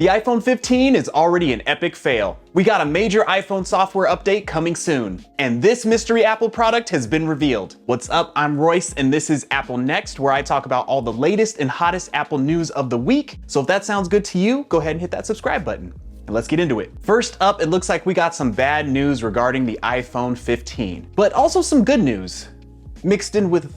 The iPhone 15 is already an epic fail. We got a major iPhone software update coming soon, and this mystery Apple product has been revealed. What's up? I'm Royce, and this is Apple Next, where I talk about all the latest and hottest Apple news of the week. So if that sounds good to you, go ahead and hit that subscribe button. And let's get into it. First up, it looks like we got some bad news regarding the iPhone 15, but also some good news mixed in with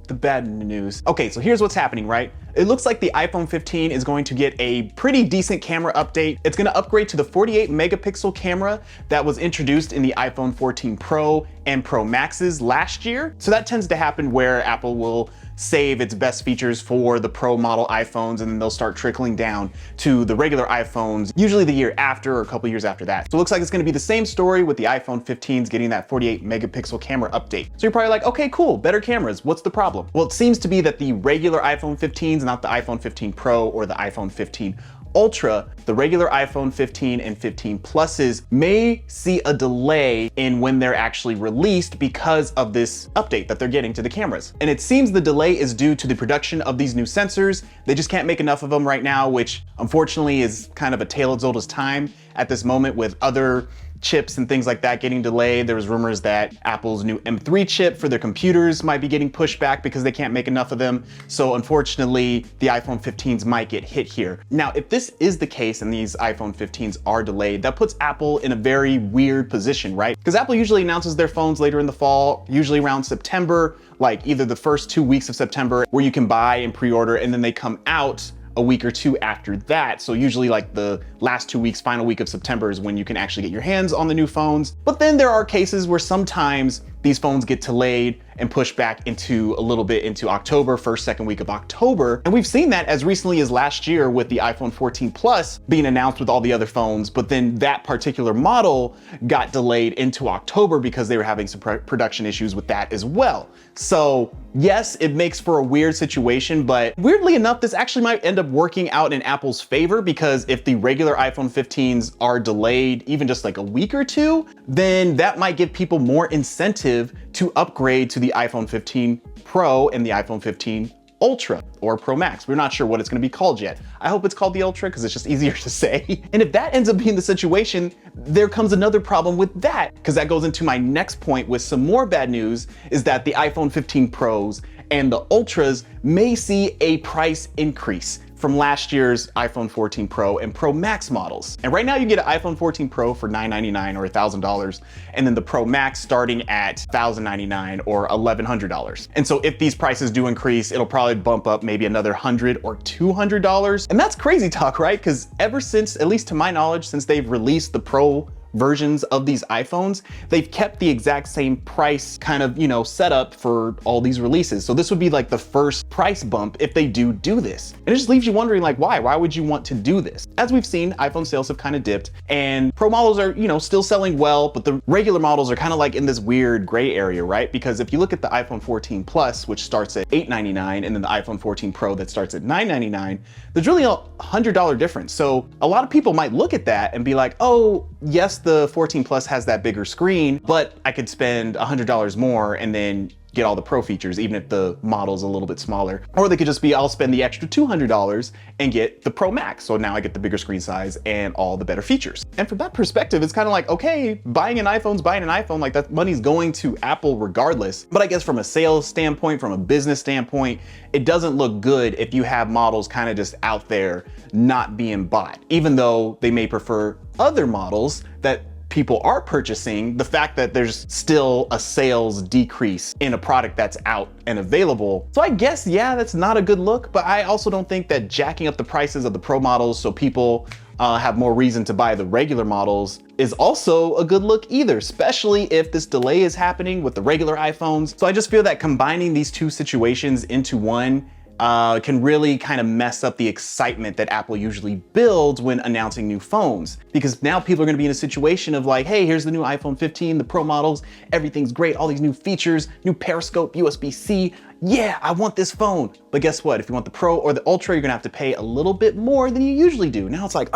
the bad news. Okay, so here's what's happening, right? It looks like the iPhone 15 is going to get a pretty decent camera update. It's gonna upgrade to the 48 megapixel camera that was introduced in the iPhone 14 Pro and Pro Maxes last year. So that tends to happen where Apple will save its best features for the Pro model iPhones, and then they'll start trickling down to the regular iPhones, usually the year after or a couple years after that. So it looks like it's gonna be the same story with the iPhone 15s getting that 48 megapixel camera update. So you're probably like, okay, cool, better cameras, what's the problem? Well, it seems to be that the regular iPhone 15s, not the iPhone 15 Pro or the iPhone 15 Ultra, the regular iPhone 15 and 15 Pluses may see a delay in when they're actually released because of this update that they're getting to the cameras. And it seems the delay is due to the production of these new sensors. They just can't make enough of them right now, which unfortunately is kind of a tale as old as time at this moment with other chips and things like that getting delayed. There was rumors that Apple's new M3 chip for their computers might be getting pushed back because they can't make enough of them. So unfortunately, the iPhone 15s might get hit here. Now, if this is the case and these iPhone 15s are delayed, that puts Apple in a very weird position, right? Because Apple usually announces their phones later in the fall, usually around September, like either the first 2 weeks of September where you can buy and pre-order, and then they come out a week or two after that. So usually like the last 2 weeks, final week of September is when you can actually get your hands on the new phones. But then there are cases where sometimes these phones get delayed and pushed back into a little bit into October, first, second week of October. And we've seen that as recently as last year with the iPhone 14 Plus being announced with all the other phones, but then that particular model got delayed into October because they were having some production issues with that as well. So yes, it makes for a weird situation, but weirdly enough, this actually might end up working out in Apple's favor, because if the regular iPhone 15s are delayed even just like a week or two, then that might give people more incentive to upgrade to the iPhone 15 Pro and the iPhone 15 Ultra or Pro Max. We're not sure what it's gonna be called yet. I hope it's called the Ultra because it's just easier to say. And if that ends up being the situation, there comes another problem with that, because that goes into my next point with some more bad news, is that the iPhone 15 Pros and the Ultras may see a price increase from last year's iPhone 14 Pro and Pro Max models. And right now you get an iPhone 14 Pro for $999 or $1,000, and then the Pro Max starting at $1,099 or $1,100. And so if these prices do increase, it'll probably bump up maybe another $100 or $200. And that's crazy talk, right? Because ever since, at least to my knowledge, since they've released the Pro versions of these iPhones, they've kept the exact same price kind of, setup for all these releases. So this would be like the first price bump if they do this. And it just leaves you wondering, like, why would you want to do this? As we've seen, iPhone sales have kind of dipped, and Pro models are, still selling well, but the regular models are kind of like in this weird gray area, right? Because if you look at the iPhone 14 Plus, which starts at $899, and then the iPhone 14 Pro that starts at $999, there's really a $100 difference. So a lot of people might look at that and be like, oh, yes, the 14 Plus has that bigger screen, but I could spend $100 more and then get all the Pro features, even if the model's a little bit smaller. Or they could just be, I'll spend the extra $200 and get the Pro Max. So now I get the bigger screen size and all the better features. And from that perspective, it's kind of like, okay, buying an iPhone's buying an iPhone, like that money's going to Apple regardless. But I guess from a sales standpoint, from a business standpoint, it doesn't look good if you have models kind of just out there not being bought, even though they may prefer other models that people are purchasing. The fact that there's still a sales decrease in a product that's out and available. So I guess, yeah, that's not a good look, but I also don't think that jacking up the prices of the Pro models so people have more reason to buy the regular models is also a good look either, especially if this delay is happening with the regular iPhones. So I just feel that combining these two situations into one can really kind of mess up the excitement that Apple usually builds when announcing new phones. Because now people are gonna be in a situation of like, hey, here's the new iPhone 15, the Pro models, everything's great, all these new features, new periscope, USB-C, yeah, I want this phone. But guess what? If you want the Pro or the Ultra, you're gonna have to pay a little bit more than you usually do. Now it's like,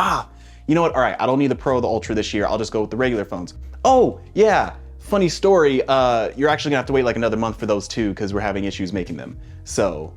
you know what, all right, I don't need the Pro or the Ultra this year, I'll just go with the regular phones. Oh, yeah, funny story, you're actually gonna have to wait like another month for those too, because we're having issues making them. So,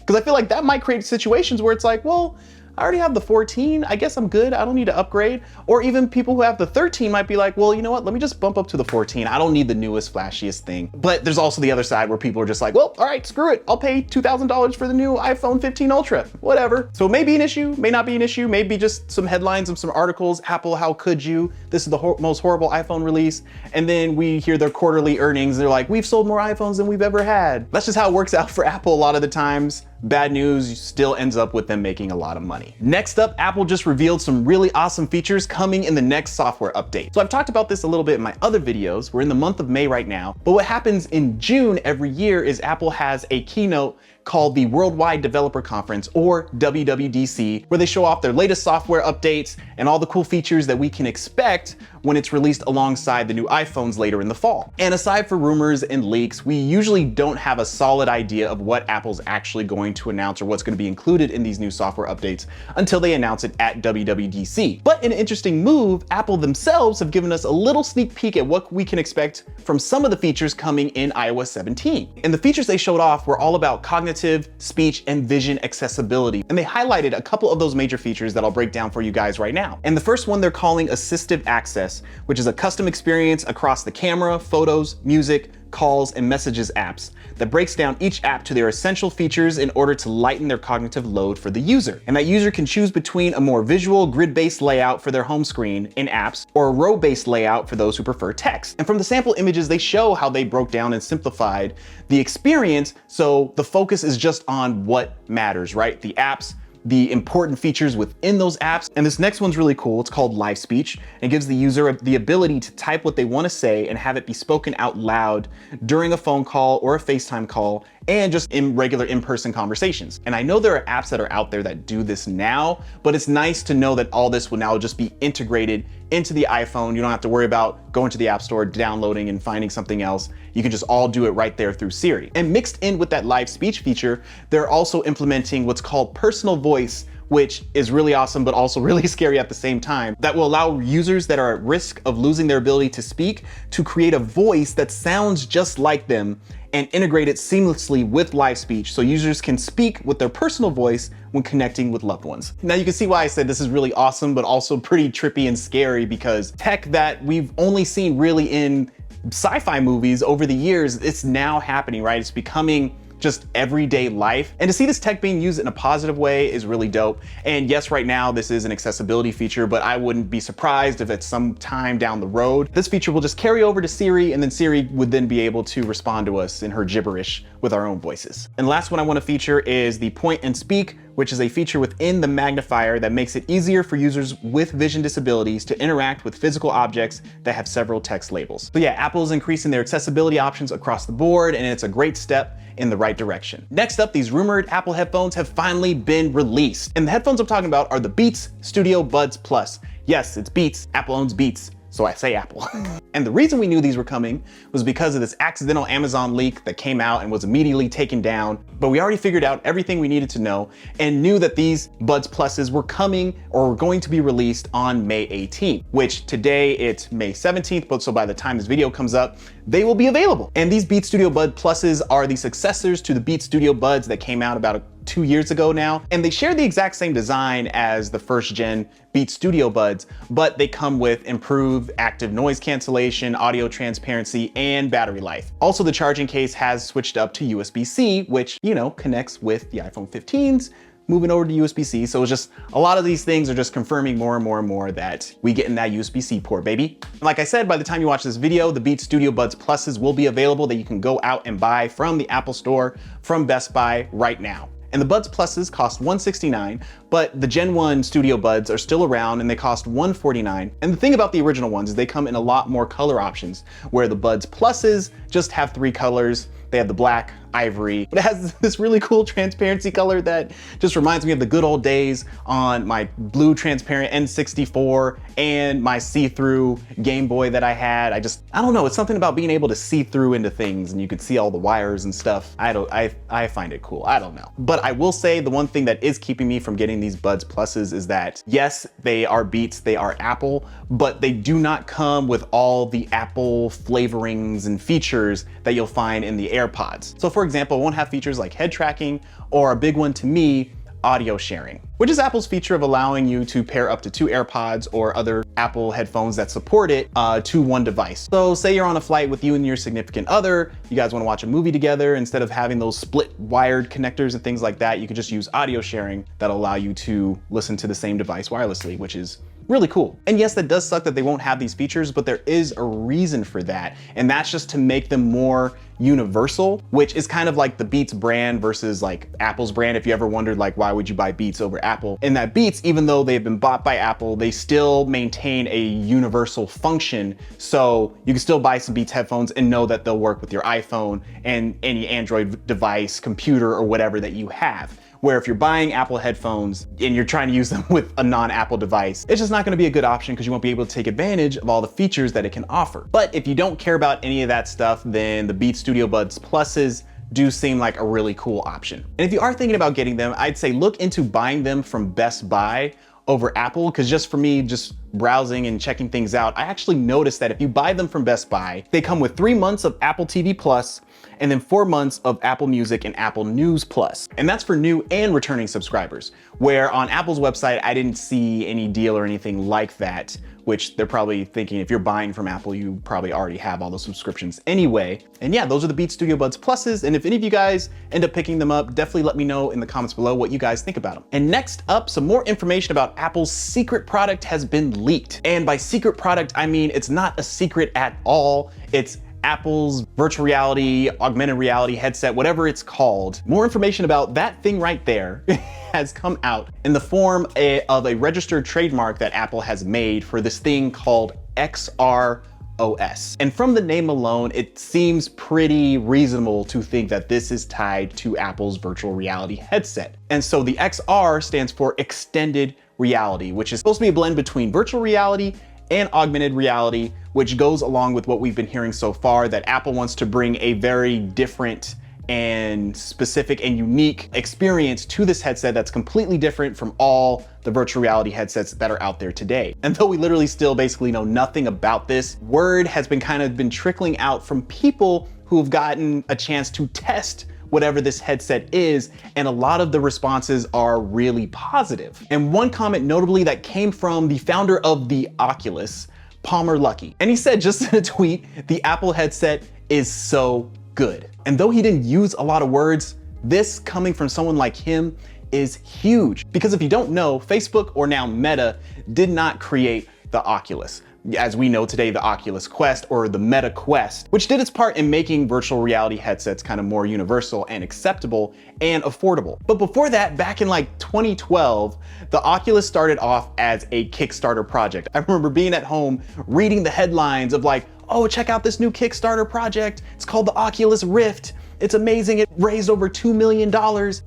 because I feel like that might create situations where it's like, well, I already have the 14, I guess I'm good, I don't need to upgrade. Or even people who have the 13 might be like, well, you know what, let me just bump up to the 14. I don't need the newest, flashiest thing. But there's also the other side where people are just like, well, all right, screw it. I'll pay $2,000 for the new iPhone 15 Ultra, whatever. So it may be an issue, may not be an issue, maybe just some headlines of some articles. Apple, how could you? This is the most horrible iPhone release. And then we hear their quarterly earnings. They're like, we've sold more iPhones than we've ever had. That's just how it works out for Apple a lot of the times. Bad news still ends up with them making a lot of money. Next up, Apple just revealed some really awesome features coming in the next software update. So I've talked about this a little bit in my other videos. We're in the month of May right now, but what happens in June every year is Apple has a keynote called the Worldwide Developer Conference, or WWDC, where they show off their latest software updates and all the cool features that we can expect when it's released alongside the new iPhones later in the fall. And aside from rumors and leaks, we usually don't have a solid idea of what Apple's actually going to announce or what's going to be included in these new software updates until they announce it at WWDC. But in an interesting move, Apple themselves have given us a little sneak peek at what we can expect from some of the features coming in iOS 17. And the features they showed off were all about cognitive, speech, and vision accessibility. And they highlighted a couple of those major features that I'll break down for you guys right now. And the first one they're calling Assistive Access, which is a custom experience across the camera, photos, music, calls, and messages apps that breaks down each app to their essential features in order to lighten their cognitive load for the user. And that user can choose between a more visual, grid-based layout for their home screen in apps, or a row-based layout for those who prefer text. And from the sample images, they show how they broke down and simplified the experience, so the focus is just on what matters, right? The apps, the important features within those apps. And this next one's really cool. It's called Live Speech. It gives the user the ability to type what they want to say and have it be spoken out loud during a phone call or a FaceTime call, and just in regular in-person conversations. And I know there are apps that are out there that do this now, but it's nice to know that all this will now just be integrated into the iPhone. You don't have to worry about going to the App Store, downloading and finding something else. You can just all do it right there through Siri. And mixed in with that live speech feature, they're also implementing what's called personal voice, which is really awesome, but also really scary at the same time, that will allow users that are at risk of losing their ability to speak to create a voice that sounds just like them and integrate it seamlessly with live speech so users can speak with their personal voice when connecting with loved ones. Now you can see why I said this is really awesome, but also pretty trippy and scary, because tech that we've only seen really in sci-fi movies over the years, it's now happening, right? It's becoming just everyday life. And to see this tech being used in a positive way is really dope. And yes, right now this is an accessibility feature, but I wouldn't be surprised if at some time down the road, this feature will just carry over to Siri, and then Siri would then be able to respond to us in her gibberish with our own voices. And last one I want to feature is the Point and Speak, which is a feature within the magnifier that makes it easier for users with vision disabilities to interact with physical objects that have several text labels. So yeah, Apple is increasing their accessibility options across the board, and it's a great step in the right direction. Next up, these rumored Apple headphones have finally been released. And the headphones I'm talking about are the Beats Studio Buds Plus. Yes, it's Beats. Apple owns Beats, so I say Apple. And the reason we knew these were coming was because of this accidental Amazon leak that came out and was immediately taken down. But we already figured out everything we needed to know and knew that these Buds Pluses were coming or were going to be released on May 18th, which today it's May 17th, but so by the time this video comes up, they will be available. And these Beats Studio Buds Pluses are the successors to the Beats Studio Buds that came out about 2 years ago now. And they share the exact same design as the first gen Beats Studio Buds, but they come with improved active noise cancellation, audio transparency, and battery life. Also, the charging case has switched up to USB-C, which, you know, connects with the iPhone 15s, moving over to USB-C. So it's just, a lot of these things are just confirming more and more and more that we get in that USB-C port, baby. And like I said, by the time you watch this video, the Beats Studio Buds Pluses will be available that you can go out and buy from the Apple Store, from Best Buy right now. And the Buds Pluses cost $169, but the Gen 1 Studio Buds are still around and they cost $149. And the thing about the original ones is they come in a lot more color options, where the Buds Pluses just have 3 colors. They have the black, ivory, but it has this really cool transparency color that just reminds me of the good old days on my blue transparent N64 and my see-through Game Boy that I had. I don't know, it's something about being able to see through into things and you could see all the wires and stuff. I find it cool, I don't know. But I will say the one thing that is keeping me from getting these Buds Pluses is that, yes, they are Beats, they are Apple, but they do not come with all the Apple flavorings and features that you'll find in the AirPods. So for example, it won't have features like head tracking, or a big one to me, audio sharing, which is Apple's feature of allowing you to pair up to 2 AirPods or other Apple headphones that support it to one device. So say you're on a flight with you and your significant other, you guys wanna watch a movie together, instead of having those split wired connectors and things like that, you could just use audio sharing that'll allow you to listen to the same device wirelessly, which is really cool. And yes, that does suck that they won't have these features, but there is a reason for that. And that's just to make them more universal, which is kind of like the Beats brand versus like Apple's brand. If you ever wondered like, why would you buy Beats over Apple? And that Beats, even though they've been bought by Apple, they still maintain a universal function. So you can still buy some Beats headphones and know that they'll work with your iPhone and any Android device, computer, or whatever that you have. Where if you're buying Apple headphones and you're trying to use them with a non-Apple device, it's just not gonna be a good option because you won't be able to take advantage of all the features that it can offer. But if you don't care about any of that stuff, then the Beats Studio Buds Pluses do seem like a really cool option. And if you are thinking about getting them, I'd say look into buying them from Best Buy over Apple, because just for me, just browsing and checking things out, I actually noticed that if you buy them from Best Buy, they come with 3 months of Apple TV Plus and then 4 months of Apple Music and Apple News Plus. And that's for new and returning subscribers, where on Apple's website, I didn't see any deal or anything like that, which they're probably thinking if you're buying from Apple, you probably already have all those subscriptions anyway. And yeah, those are the Beats Studio Buds Pluses. And if any of you guys end up picking them up, definitely let me know in the comments below what you guys think about them. And next up, some more information about Apple's secret product has been leaked. And by secret product, I mean, it's not a secret at all. It's Apple's virtual reality, augmented reality headset, whatever it's called. More information about that thing right there has come out in the form of a registered trademark that Apple has made for this thing called XR OS. And from the name alone, it seems pretty reasonable to think that this is tied to Apple's virtual reality headset. And so the XR stands for extended reality, which is supposed to be a blend between virtual reality and augmented reality, which goes along with what we've been hearing so far, that Apple wants to bring a very different and specific and unique experience to this headset that's completely different from all the virtual reality headsets that are out there today. And though we literally still basically know nothing about this, word has been trickling out from people who have gotten a chance to test whatever this headset is, and a lot of the responses are really positive. And one comment notably that came from the founder of the Oculus, Palmer Luckey. And he said just in a tweet, the Apple headset is so good. And though he didn't use a lot of words, this coming from someone like him is huge. Because if you don't know, Facebook, or now Meta, did not create the Oculus. As we know today, the Oculus Quest, or the Meta Quest, which did its part in making virtual reality headsets kind of more universal and acceptable and affordable. But before that, back in like 2012, the Oculus started off as a Kickstarter project. I remember being at home reading the headlines of like, oh, check out this new Kickstarter project. It's called the Oculus Rift. It's amazing. It raised over $2 million.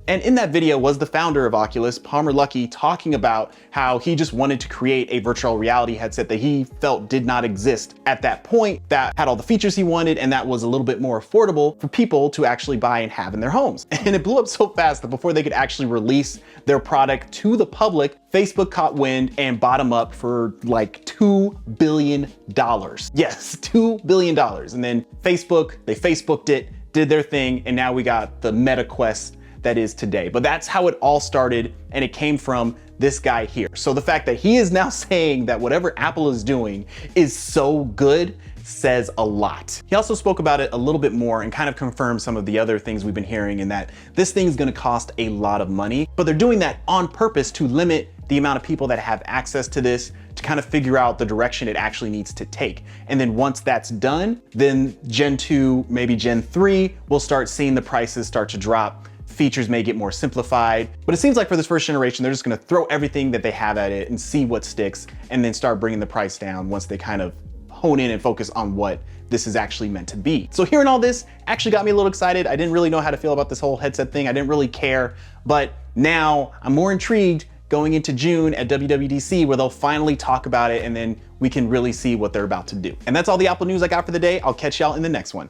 And in that video was the founder of Oculus, Palmer Luckey, talking about how he just wanted to create a virtual reality headset that he felt did not exist at that point, that had all the features he wanted, and that was a little bit more affordable for people to actually buy and have in their homes. And it blew up so fast that before they could actually release their product to the public, Facebook caught wind and bought them up for like $2 billion. Yes, $2 billion. And then Facebook, they Facebooked it, did their thing, and now we got the Meta Quest that is today. But that's how it all started, and it came from this guy here. So the fact that he is now saying that whatever Apple is doing is so good says a lot. He also spoke about it a little bit more and kind of confirmed some of the other things we've been hearing, in that this thing is gonna cost a lot of money, but they're doing that on purpose to limit the amount of people that have access to this, to kind of figure out the direction it actually needs to take. And then once that's done, then Gen 2, maybe Gen 3, we'll start seeing the prices start to drop. Features may get more simplified, but it seems like for this first generation, they're just gonna throw everything that they have at it and see what sticks, and then start bringing the price down once they kind of hone in and focus on what this is actually meant to be. So hearing all this actually got me a little excited. I didn't really know how to feel about this whole headset thing. I didn't really care, but now I'm more intrigued going into June at WWDC, where they'll finally talk about it, and then we can really see what they're about to do. And that's all the Apple news I got for the day. I'll catch y'all in the next one.